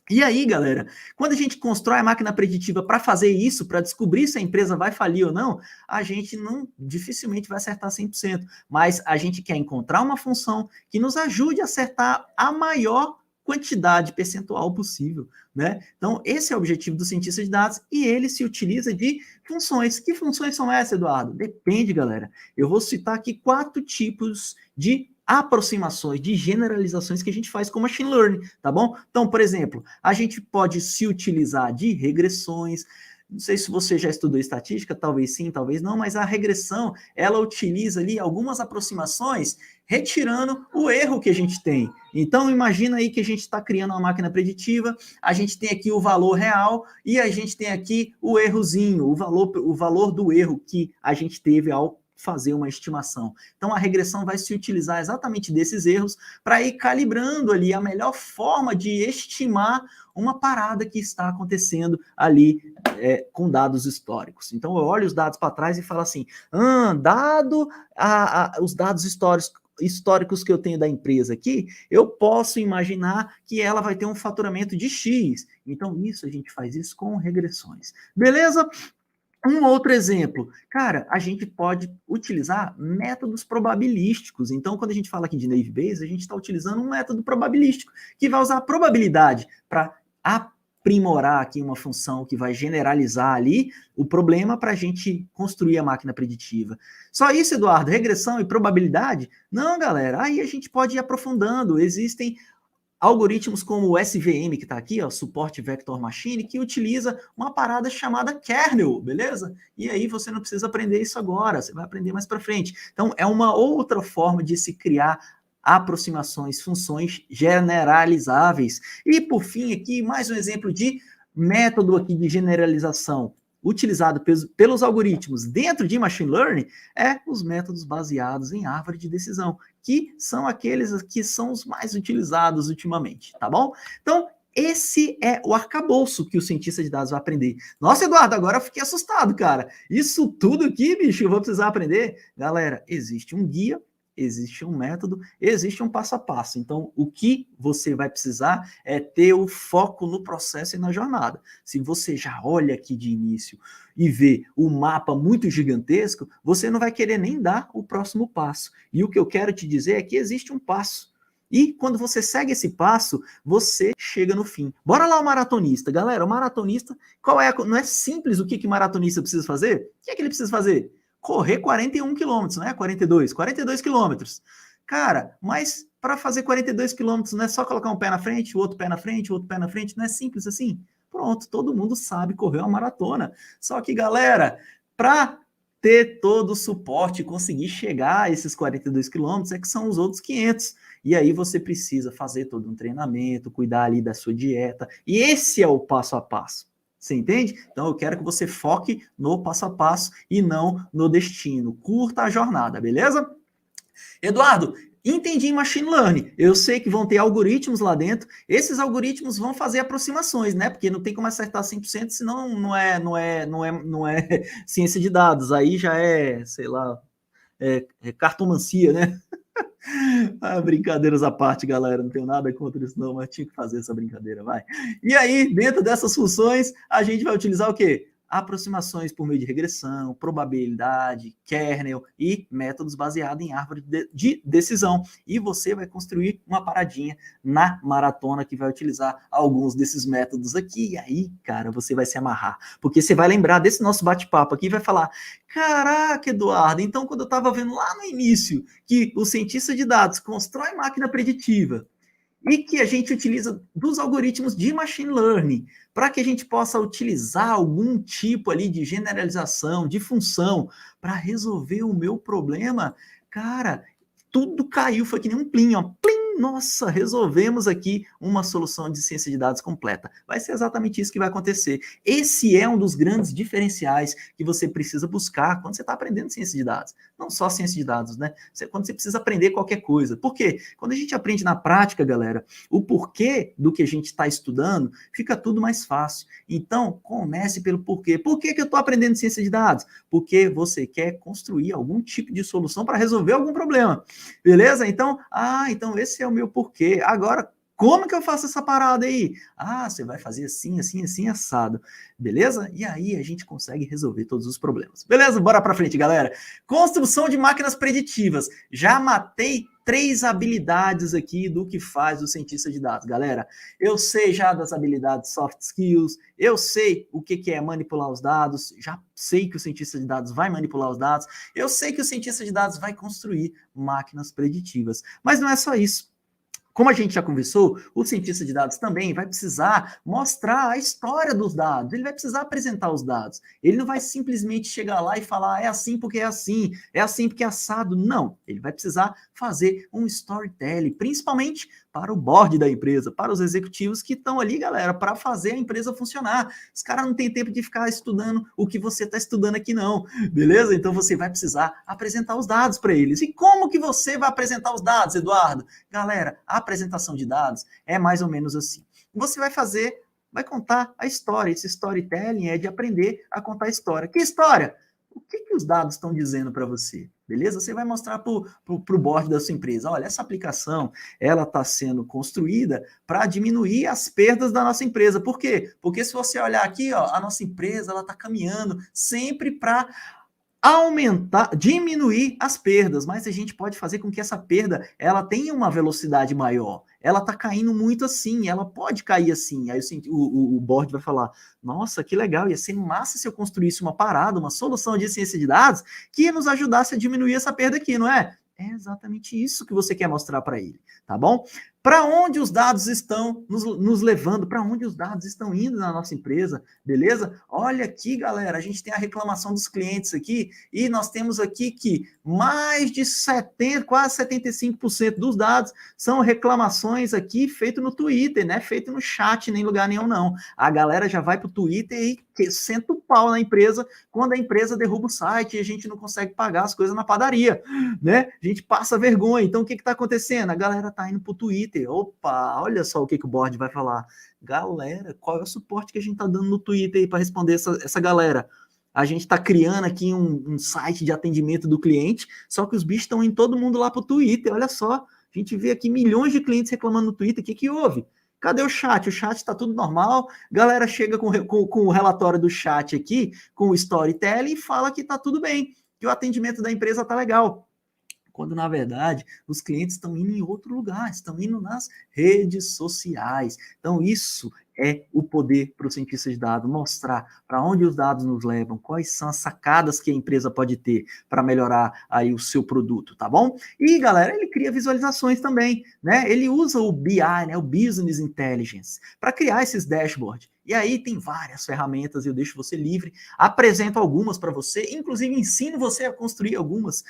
E aí, galera, quando a gente constrói a máquina preditiva para fazer isso, para descobrir se a empresa vai falir ou não, a gente não dificilmente vai acertar 100%, mas a gente quer encontrar uma função que nos ajude a acertar a maior quantidade percentual possível, né? Então, esse é o objetivo do cientista de dados e ele se utiliza de funções. Que funções são essas, Eduardo? Depende, galera. Eu vou citar aqui 4 tipos de aproximações, de generalizações que a gente faz com machine learning, tá bom? Então, por exemplo, a gente pode se utilizar de regressões. Não sei se você já estudou estatística, talvez sim, talvez não, mas a regressão, ela utiliza ali algumas aproximações retirando o erro que a gente tem. Então, imagina aí que a gente está criando uma máquina preditiva, a gente tem aqui o valor real e a gente tem aqui o errozinho, o valor do erro que a gente teve ao fazer uma estimação. Então, a regressão vai se utilizar exatamente desses erros para ir calibrando ali a melhor forma de estimar uma parada que está acontecendo ali com dados históricos. Então, eu olho os dados para trás e falo assim, dado os dados históricos que eu tenho da empresa aqui, eu posso imaginar que ela vai ter um faturamento de X. Então, a gente faz isso com regressões. Beleza? Um outro exemplo, cara, a gente pode utilizar métodos probabilísticos. Então, quando a gente fala aqui de Naive Bayes, a gente está utilizando um método probabilístico, que vai usar a probabilidade para aprimorar aqui uma função que vai generalizar ali o problema para a gente construir a máquina preditiva. Só isso, Eduardo? Regressão e probabilidade? Não, galera, aí a gente pode ir aprofundando. Existem algoritmos como o SVM, que está aqui, ó, Support Vector Machine, que utiliza uma parada chamada kernel, beleza? E aí você não precisa aprender isso agora, você vai aprender mais para frente. Então, é uma outra forma de se criar aproximações, funções generalizáveis. E, por fim, aqui, mais um exemplo de método aqui de generalização utilizado pelos algoritmos dentro de machine learning é os métodos baseados em árvore de decisão, que são aqueles que são os mais utilizados ultimamente, tá bom? Então, esse é o arcabouço que o cientista de dados vai aprender. Nossa, Eduardo, agora eu fiquei assustado, cara. Isso tudo aqui, bicho, eu vou precisar aprender? Galera, existe um guia, existe um método, existe um passo a passo. Então, o que você vai precisar é ter o foco no processo e na jornada. Se você já olha aqui de início e vê o mapa muito gigantesco, você não vai querer nem dar o próximo passo. E o que eu quero te dizer é que existe um passo. E quando você segue esse passo, você chega no fim. Bora lá o maratonista. Galera, o maratonista, não é simples o que o maratonista precisa fazer? O que é que ele precisa fazer? Correr 41 quilômetros, né? 42 quilômetros. Cara, mas para fazer 42 quilômetros, não é só colocar um pé na frente, o outro pé na frente, o outro pé na frente, não é simples assim? Pronto, todo mundo sabe correr uma maratona. Só que, galera, para ter todo o suporte e conseguir chegar a esses 42 quilômetros, é que são os outros 500. E aí você precisa fazer todo um treinamento, cuidar ali da sua dieta. E esse é o passo a passo. Você entende? Então eu quero que você foque no passo a passo e não no destino. Curta a jornada, beleza? Eduardo, entendi em machine learning. Eu sei que vão ter algoritmos lá dentro. Esses algoritmos vão fazer aproximações, né? Porque não tem como acertar 100%, senão não é ciência de dados. Aí já é, sei lá, é cartomancia, né? Ah, brincadeiras à parte, galera. Não tenho nada contra isso, não, mas tinha que fazer essa brincadeira, vai. E aí, dentro dessas funções, a gente vai utilizar o quê? Aproximações por meio de regressão, probabilidade, kernel e métodos baseados em árvore de decisão. E você vai construir uma paradinha na maratona que vai utilizar alguns desses métodos aqui. E aí, cara, você vai se amarrar. Porque você vai lembrar desse nosso bate-papo aqui e vai falar: caraca, Eduardo, então quando eu estava vendo lá no início que o cientista de dados constrói máquina preditiva e que a gente utiliza dos algoritmos de machine learning para que a gente possa utilizar algum tipo ali de generalização, de função, para resolver o meu problema, cara, tudo caiu, foi que nem um plim, ó, plim, nossa, resolvemos aqui uma solução de ciência de dados completa. Vai ser exatamente isso que vai acontecer. Esse é um dos grandes diferenciais que você precisa buscar quando você está aprendendo ciência de dados. Não só ciência de dados, né? Quando você precisa aprender qualquer coisa. Por quê? Quando a gente aprende na prática, galera, o porquê do que a gente está estudando, fica tudo mais fácil. Então, comece pelo porquê. Por que eu estou aprendendo ciência de dados? Porque você quer construir algum tipo de solução para resolver algum problema. Beleza? Então, então esse é o meu porquê. Agora, como que eu faço essa parada aí? Você vai fazer assim, assim, assim, assado. Beleza? E aí a gente consegue resolver todos os problemas. Beleza? Bora pra frente, galera. Construção de máquinas preditivas. Já matei 3 habilidades aqui do que faz o cientista de dados. Galera, eu sei já das habilidades soft skills, eu sei o que é manipular os dados, já sei que o cientista de dados vai manipular os dados, eu sei que o cientista de dados vai construir máquinas preditivas. Mas não é só isso. Como a gente já conversou, o cientista de dados também vai precisar mostrar a história dos dados, ele vai precisar apresentar os dados. Ele não vai simplesmente chegar lá e falar é assim porque é assim porque é assado. Não, ele vai precisar fazer um storytelling, principalmente para o board da empresa, para os executivos que estão ali, galera, para fazer a empresa funcionar. Os caras não têm tempo de ficar estudando o que você está estudando aqui, não. Beleza? Então você vai precisar apresentar os dados para eles. E como que você vai apresentar os dados, Eduardo? Galera, a apresentação de dados é mais ou menos assim. Você vai contar a história. Esse storytelling é de aprender a contar a história. Que história? O que os dados estão dizendo para você? Beleza? Você vai mostrar para o board da sua empresa. Olha, essa aplicação ela está sendo construída para diminuir as perdas da nossa empresa. Por quê? Porque se você olhar aqui, ó, a nossa empresa ela está caminhando sempre para diminuir as perdas, mas a gente pode fazer com que essa perda ela tenha uma velocidade maior. Ela está caindo muito assim, ela pode cair assim. Aí o board vai falar: nossa, que legal, ia ser massa se eu construísse uma parada, uma solução de ciência de dados que nos ajudasse a diminuir essa perda aqui, não é? É exatamente isso que você quer mostrar para ele, tá bom? Para onde os dados estão nos levando, para onde os dados estão indo na nossa empresa, beleza? Olha aqui, galera, a gente tem a reclamação dos clientes aqui, e nós temos aqui que mais de 70, quase 75% dos dados são reclamações aqui feito no Twitter, né? Feito no chat, nem lugar nenhum, não. A galera já vai para o Twitter e senta o pau na empresa quando a empresa derruba o site e a gente não consegue pagar as coisas na padaria, né? A gente passa vergonha. Então, o que está acontecendo? A galera está indo para o Twitter. Opa, olha só o que o board vai falar. Galera, qual é o suporte que a gente está dando no Twitter aí para responder essa galera? A gente está criando aqui um site de atendimento do cliente, só que os bichos estão indo todo mundo lá para o Twitter. Olha só, a gente vê aqui milhões de clientes reclamando no Twitter. O que houve? Cadê o chat? O chat está tudo normal. Galera chega com o relatório do chat aqui, com o storytelling, e fala que está tudo bem, que o atendimento da empresa está legal. quando na verdade os clientes estão indo em outro lugar, estão indo nas redes sociais. Então isso é o poder para o cientista de dados, mostrar para onde os dados nos levam, quais são as sacadas que a empresa pode ter para melhorar aí o seu produto, tá bom? E, galera, ele cria visualizações também, né? Ele usa o BI, né, o Business Intelligence, para criar esses dashboards. E aí tem várias ferramentas, eu deixo você livre, apresento algumas para você, inclusive ensino você a construir algumas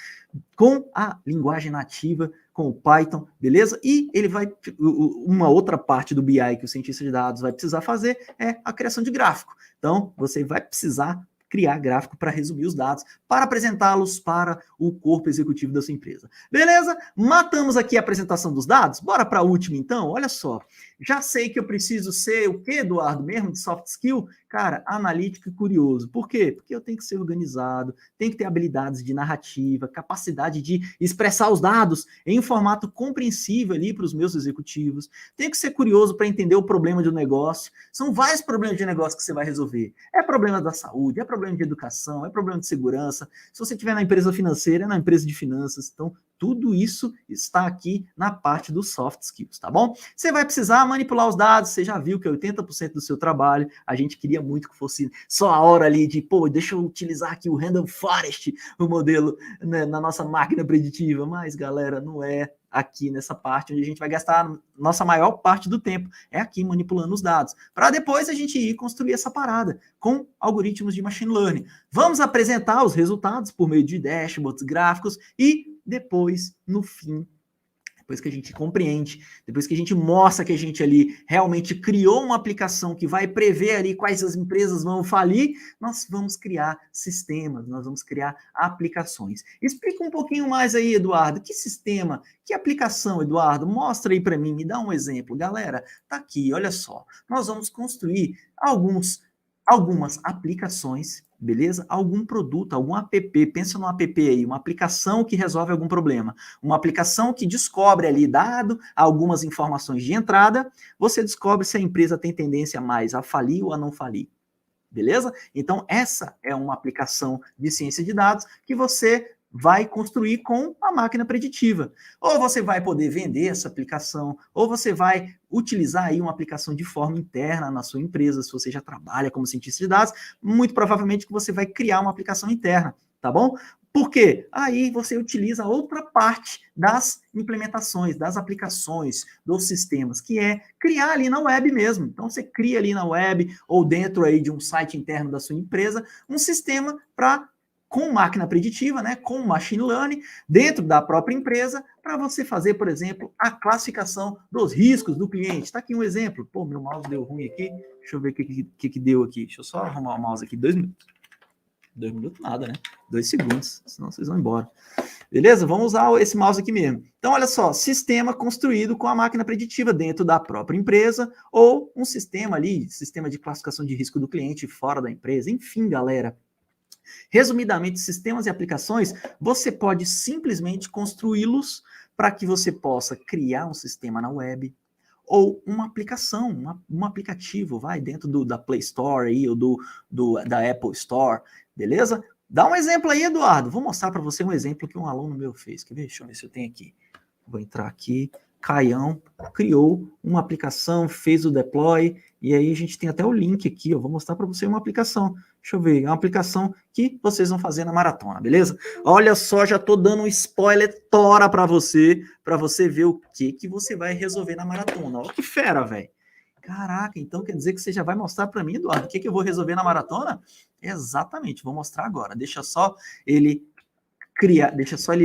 com a linguagem nativa, com o Python, beleza? E ele vai, uma outra parte do BI que o cientista de dados vai precisar fazer é a criação de gráfico. Então, você vai precisar criar gráfico para resumir os dados, para apresentá-los para o corpo executivo da sua empresa. Beleza? Matamos aqui a apresentação dos dados? Bora para a última, então? Olha só. Já sei que eu preciso ser o quê, Eduardo, mesmo de soft skill? Cara, analítico e curioso. Por quê? Porque eu tenho que ser organizado, tenho que ter habilidades de narrativa, capacidade de expressar os dados em formato compreensível ali para os meus executivos. Tenho que ser curioso para entender o problema de um negócio. São vários problemas de negócio que você vai resolver. É problema da saúde, é problema de educação, é problema de segurança. Se você estiver na empresa financeira, é na empresa de finanças. Então, tudo isso está aqui na parte dos soft skills, tá bom? Você vai precisar manipular os dados, você já viu que é 80% do seu trabalho, a gente queria muito que fosse só a hora ali de, pô, deixa eu utilizar aqui o Random Forest, o modelo, né, na nossa máquina preditiva, mas, galera, não é aqui nessa parte onde a gente vai gastar a nossa maior parte do tempo, é aqui manipulando os dados, para depois a gente ir construir essa parada com algoritmos de machine learning. Vamos apresentar os resultados por meio de dashboards, gráficos e depois, no fim, depois que a gente compreende, depois que a gente mostra que a gente ali realmente criou uma aplicação que vai prever ali quais as empresas vão falir, nós vamos criar sistemas, nós vamos criar aplicações. Explica um pouquinho mais aí, Eduardo, que sistema, que aplicação, Eduardo? Mostra aí para mim, me dá um exemplo. Galera, tá aqui, olha só, nós vamos construir algumas aplicações, beleza? Algum produto, algum app, pensa num app aí, uma aplicação que resolve algum problema, uma aplicação que descobre ali, dado algumas informações de entrada, você descobre se a empresa tem tendência mais a falir ou a não falir. Beleza? Então, essa é uma aplicação de ciência de dados que você vai construir com a máquina preditiva. Ou você vai poder vender essa aplicação, ou você vai utilizar aí uma aplicação de forma interna na sua empresa, se você já trabalha como cientista de dados, muito provavelmente que você vai criar uma aplicação interna, tá bom? Por quê? Aí você utiliza outra parte das implementações, das aplicações, dos sistemas, que é criar ali na web mesmo. Então você cria ali na web ou dentro aí de um site interno da sua empresa um sistema para com máquina preditiva, né, com machine learning, dentro da própria empresa, para você fazer, por exemplo, a classificação dos riscos do cliente. Está aqui um exemplo. Pô, meu mouse deu ruim aqui. Deixa eu ver o que deu aqui. Deixa eu só arrumar o mouse aqui. 2 minutos. 2 minutos nada, né? 2 segundos, senão vocês vão embora. Beleza? Vamos usar esse mouse aqui mesmo. Então, olha só, sistema construído com a máquina preditiva dentro da própria empresa ou um sistema ali, sistema de classificação de risco do cliente fora da empresa. Enfim, galera, resumidamente, sistemas e aplicações, você pode simplesmente construí-los para que você possa criar um sistema na web ou uma aplicação, um aplicativo, vai, dentro da Play Store aí, ou da Apple Store, beleza? Dá um exemplo aí, Eduardo. Vou mostrar para você um exemplo que um aluno meu fez. Quer ver? Deixa eu ver se eu tenho aqui. Vou entrar aqui. Caião criou uma aplicação, fez o deploy, e aí a gente tem até o link aqui, eu vou mostrar para você uma aplicação. Deixa eu ver, é uma aplicação que vocês vão fazer na maratona, beleza? Olha só, já tô dando um spoiler tora para você ver o que você vai resolver na maratona. Olha que fera, velho. Caraca, então quer dizer que você já vai mostrar para mim, Eduardo, o que eu vou resolver na maratona? Exatamente, vou mostrar agora. Deixa só ele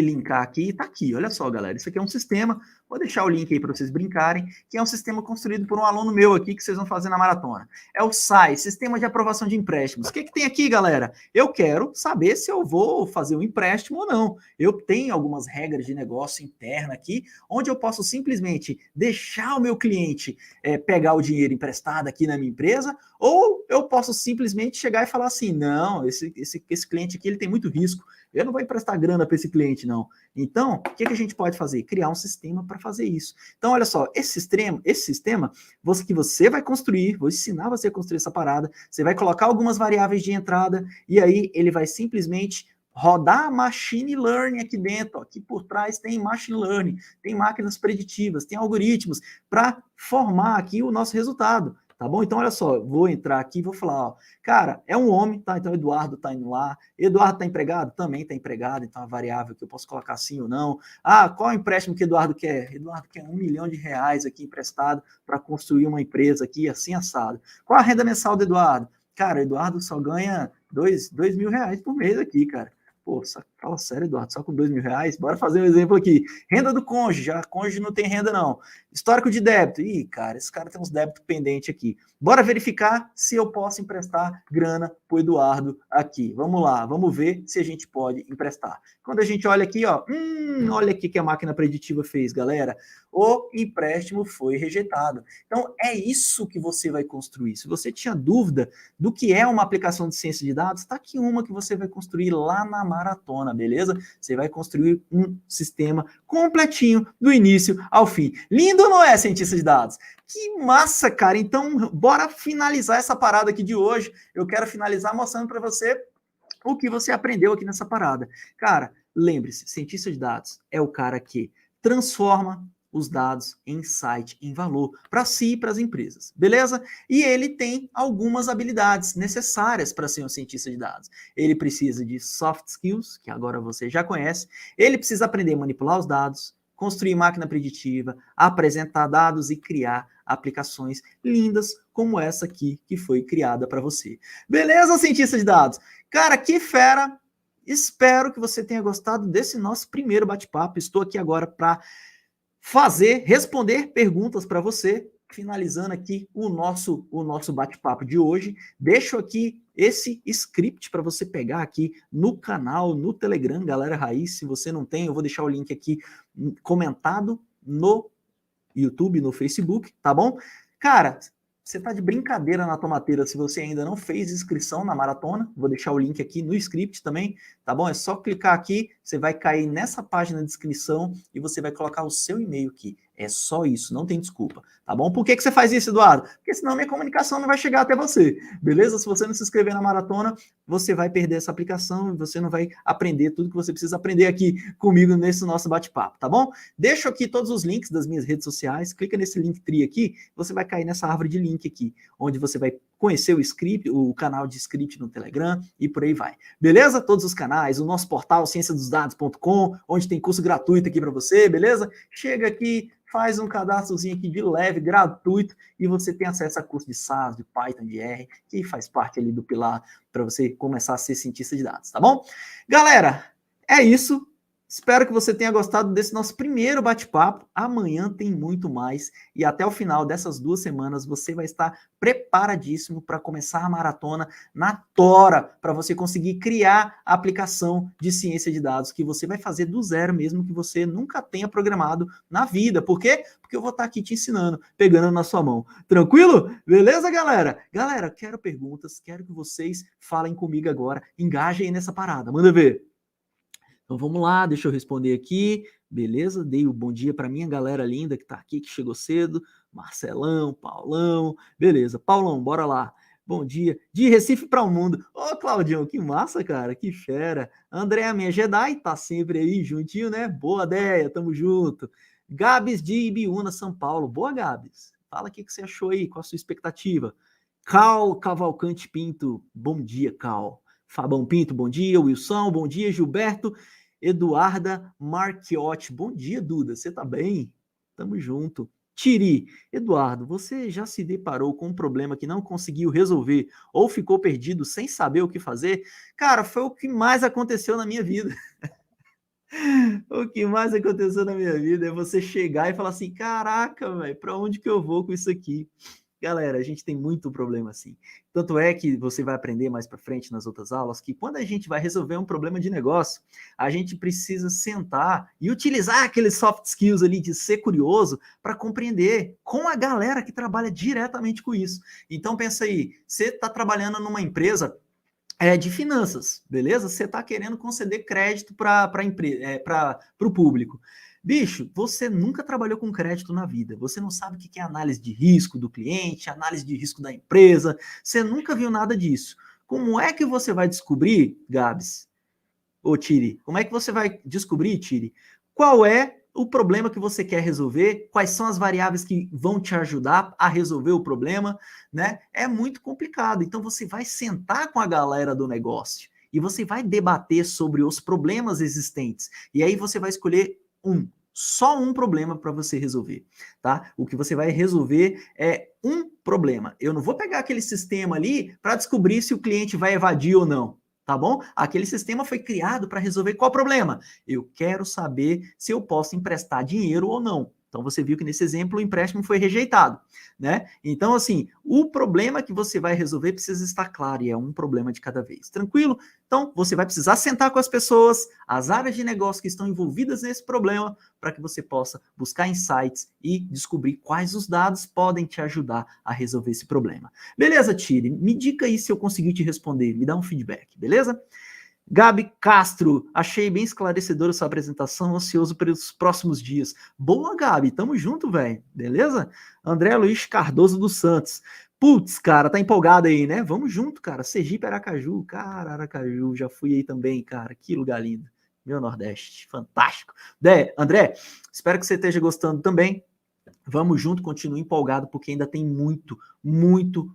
linkar aqui, tá aqui, olha só, galera, isso aqui é um sistema, vou deixar o link aí para vocês brincarem, que é um sistema construído por um aluno meu aqui, que vocês vão fazer na maratona. É o SAI, Sistema de Aprovação de Empréstimos. O que tem aqui, galera? Eu quero saber se eu vou fazer um empréstimo ou não. Eu tenho algumas regras de negócio interna aqui, onde eu posso simplesmente deixar o meu cliente pegar o dinheiro emprestado aqui na minha empresa, ou eu posso simplesmente chegar e falar assim, não, esse cliente aqui ele tem muito risco, eu não vou emprestar grana para esse cliente, não. Então, o que a gente pode fazer? Criar um sistema para fazer isso. Então, olha só, esse sistema que você vai construir, vou ensinar você a construir essa parada, você vai colocar algumas variáveis de entrada, e aí ele vai simplesmente rodar machine learning aqui dentro. Ó. Aqui por trás tem machine learning, tem máquinas preditivas, tem algoritmos para formar aqui o nosso resultado. Tá bom? Então, olha só, vou entrar aqui e vou falar, ó, cara, é um homem, tá? Então, Eduardo tá indo lá. Eduardo tá empregado? Também tá empregado, então a variável que eu posso colocar sim ou não. Ah, qual é o empréstimo que Eduardo quer? Eduardo quer R$1 milhão aqui emprestado para construir uma empresa aqui, assim, assado. Qual a renda mensal do Eduardo? Cara, Eduardo só ganha R$2.000 por mês aqui, cara. Pô, fala sério, Eduardo, só com R$2.000? Bora fazer um exemplo aqui. Renda do cônjuge, já cônjuge não tem renda não. Histórico de débito. Ih, cara, esse cara tem uns débitos pendentes aqui. Bora verificar se eu posso emprestar grana pro Eduardo aqui. Vamos lá, vamos ver se a gente pode emprestar. Quando a gente olha aqui, ó, olha aqui que a máquina preditiva fez, galera. O empréstimo foi rejeitado. Então, é isso que você vai construir. Se você tinha dúvida do que é uma aplicação de ciência de dados, está aqui uma que você vai construir lá na maratona, beleza? Você vai construir um sistema completinho do início ao fim. Lindo, não é, cientista de dados? Que massa, cara! Então, bora finalizar essa parada aqui de hoje. Eu quero finalizar mostrando para você o que você aprendeu aqui nessa parada. Cara, lembre-se, cientista de dados é o cara que transforma os dados em insight, em valor, para si e para as empresas, beleza? E ele tem algumas habilidades necessárias para ser um cientista de dados. Ele precisa de soft skills, que agora você já conhece, ele precisa aprender a manipular os dados, construir máquina preditiva, apresentar dados e criar aplicações lindas como essa aqui que foi criada para você. Beleza, cientista de dados? Cara, que fera! Espero que você tenha gostado desse nosso primeiro bate-papo. Estou aqui agora para responder perguntas para você, finalizando aqui o nosso bate-papo de hoje. Deixo aqui esse script para você pegar aqui no canal, no Telegram, Galera Raiz. Se você não tem, eu vou deixar o link aqui comentado no YouTube, no Facebook, tá bom? Cara, você tá de brincadeira na tomateira se você ainda não fez inscrição na maratona. Vou deixar o link aqui no script também, tá bom? É só clicar aqui, você vai cair nessa página de inscrição e você vai colocar o seu e-mail aqui. É só isso, não tem desculpa, tá bom? Por que você faz isso, Eduardo? Porque senão minha comunicação não vai chegar até você, beleza? Se você não se inscrever na maratona, você vai perder essa aplicação e você não vai aprender tudo que você precisa aprender aqui comigo nesse nosso bate-papo, tá bom? Deixo aqui todos os links das minhas redes sociais, clica nesse Linktree aqui, você vai cair nessa árvore de link aqui, onde você vai conhecer o script, o canal de script no Telegram e por aí vai. Beleza? Todos os canais, o nosso portal cienciadosdados.com, onde tem curso gratuito aqui para você, beleza? Chega aqui, faz um cadastrozinho aqui de leve, gratuito, e você tem acesso a curso de SAS, de Python, de R, que faz parte ali do pilar para você começar a ser cientista de dados, tá bom? Galera, é isso. Espero que você tenha gostado desse nosso primeiro bate-papo. Amanhã tem muito mais e até o final dessas 2 semanas você vai estar preparadíssimo para começar a maratona na tora, para você conseguir criar a aplicação de ciência de dados que você vai fazer do zero mesmo que você nunca tenha programado na vida. Por quê? Porque eu vou estar aqui te ensinando, pegando na sua mão. Tranquilo? Beleza, galera? Galera, quero perguntas, quero que vocês falem comigo agora. Engajem aí nessa parada. Manda ver. Então vamos lá, deixa eu responder aqui. Beleza? Dei o bom dia para minha galera linda que está aqui, que chegou cedo. Marcelão, Paulão. Beleza, Paulão, bora lá. Bom dia. De Recife para o mundo. Ô, Claudião, que massa, cara. Que fera. André, a minha Jedi, tá sempre aí juntinho, né? Boa ideia, tamo junto. Gabs de Ibiúna, São Paulo. Boa, Gabs. Fala o que você achou aí, qual a sua expectativa. Cal Cavalcante Pinto. Bom dia, Cal. Fabão Pinto, bom dia. Wilson, bom dia. Gilberto, Eduarda Marchiotti, bom dia, Duda. Você tá bem? Tamo junto. Tiri, Eduardo, você já se deparou com um problema que não conseguiu resolver ou ficou perdido sem saber o que fazer? Cara, foi o que mais aconteceu na minha vida. O que mais aconteceu na minha vida é você chegar e falar assim: caraca, velho, para onde que eu vou com isso aqui? Galera, a gente tem muito problema assim. Tanto é que você vai aprender mais para frente nas outras aulas que quando a gente vai resolver um problema de negócio, a gente precisa sentar e utilizar aqueles soft skills ali de ser curioso para compreender com a galera que trabalha diretamente com isso. Então pensa aí, você está trabalhando numa empresa de finanças, beleza? Você está querendo conceder crédito para o público. Bicho, você nunca trabalhou com crédito na vida. Você não sabe o que é análise de risco do cliente, análise de risco da empresa. Você nunca viu nada disso. Como é que você vai descobrir, Gabs, ô Tiri? Como é que você vai descobrir, Tiri, qual é o problema que você quer resolver, quais são as variáveis que vão te ajudar a resolver o problema, né? É muito complicado. Então você vai sentar com a galera do negócio e você vai debater sobre os problemas existentes. E aí você vai escolher só um problema para você resolver, tá? O que você vai resolver é um problema. Eu não vou pegar aquele sistema ali para descobrir se o cliente vai evadir ou não, tá bom? Aquele sistema foi criado para resolver qual problema? Eu quero saber se eu posso emprestar dinheiro ou não. Então você viu que nesse exemplo o empréstimo foi rejeitado, né? Então assim, o problema que você vai resolver precisa estar claro e é um problema de cada vez. Tranquilo? Então você vai precisar sentar com as pessoas, as áreas de negócio que estão envolvidas nesse problema, para que você possa buscar insights e descobrir quais os dados podem te ajudar a resolver esse problema. Beleza, Tire? Me diga aí se eu consegui te responder, me dá um feedback, beleza? Gabi Castro, achei bem esclarecedora sua apresentação, ansioso pelos próximos dias. Boa, Gabi, tamo junto, velho, beleza? André Luiz Cardoso dos Santos. Putz, cara, tá empolgado aí, né? Vamos junto, cara. Sergipe, Aracaju, cara, Aracaju, já fui aí também, cara, que lugar lindo. Meu Nordeste, fantástico. André, espero que você esteja gostando também. Vamos junto, continue empolgado, porque ainda tem muito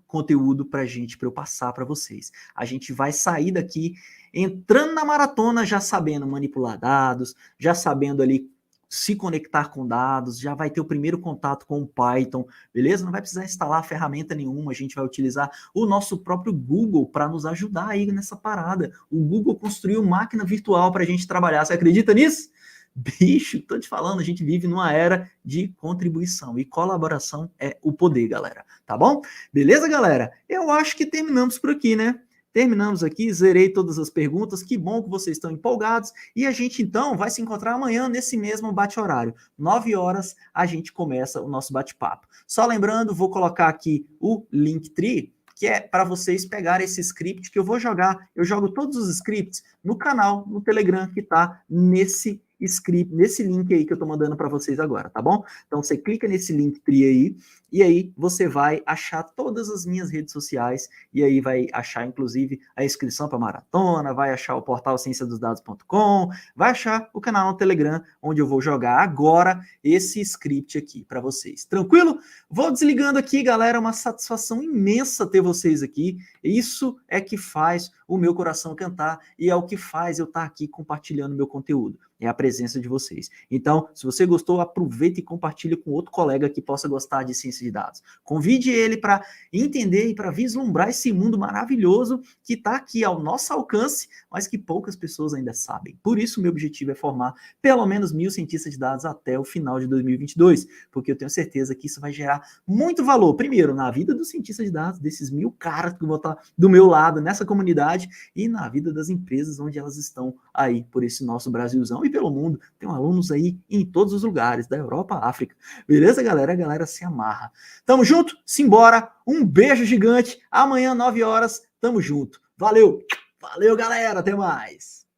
conteúdo para eu passar para vocês. A gente vai sair daqui entrando na maratona já sabendo manipular dados, já sabendo ali se conectar com dados, já vai ter o primeiro contato com o Python, beleza? Não vai precisar instalar ferramenta nenhuma, a gente vai utilizar o nosso próprio Google para nos ajudar aí nessa parada. O Google construiu máquina virtual para a gente trabalhar, você acredita nisso? Bicho, tô te falando, a gente vive numa era de contribuição e colaboração é o poder, galera, tá bom? Beleza, galera? Eu acho que terminamos por aqui, né? Terminamos aqui, zerei todas as perguntas, que bom que vocês estão empolgados, e a gente então vai se encontrar amanhã nesse mesmo bate-horário, 9 horas a gente começa o nosso bate-papo. Só lembrando, vou colocar aqui o Linktree, que é para vocês pegarem esse script que eu vou jogar, eu jogo todos os scripts no canal, no Telegram, que tá nesse script, nesse link aí que eu tô mandando para vocês agora, tá bom? Então você clica nesse Linktree aí, e aí você vai achar todas as minhas redes sociais, e aí vai achar inclusive a inscrição para maratona, vai achar o portal cienciadosdados.com, vai achar o canal no Telegram, onde eu vou jogar agora esse script aqui para vocês. Tranquilo? Vou desligando aqui, galera, uma satisfação imensa ter vocês aqui. Isso é que faz o meu coração cantar e é o que faz eu estar aqui compartilhando meu conteúdo. É a presença de vocês. Então, se você gostou, aproveita e compartilhe com outro colega que possa gostar de ciência de dados. Convide ele para entender e para vislumbrar esse mundo maravilhoso que está aqui ao nosso alcance, mas que poucas pessoas ainda sabem. Por isso, meu objetivo é formar pelo menos 1.000 cientistas de dados até o final de 2022, porque eu tenho certeza que isso vai gerar muito valor, primeiro, na vida dos cientistas de dados, desses 1.000 caras que vão estar do meu lado nessa comunidade, e na vida das empresas onde elas estão aí por esse nosso Brasilzão e pelo mundo. Tem alunos aí em todos os lugares, da Europa à África. Beleza, galera? A galera se amarra. Tamo junto? Simbora. Um beijo gigante. Amanhã, 9 horas, tamo junto. Valeu! Valeu, galera! Até mais!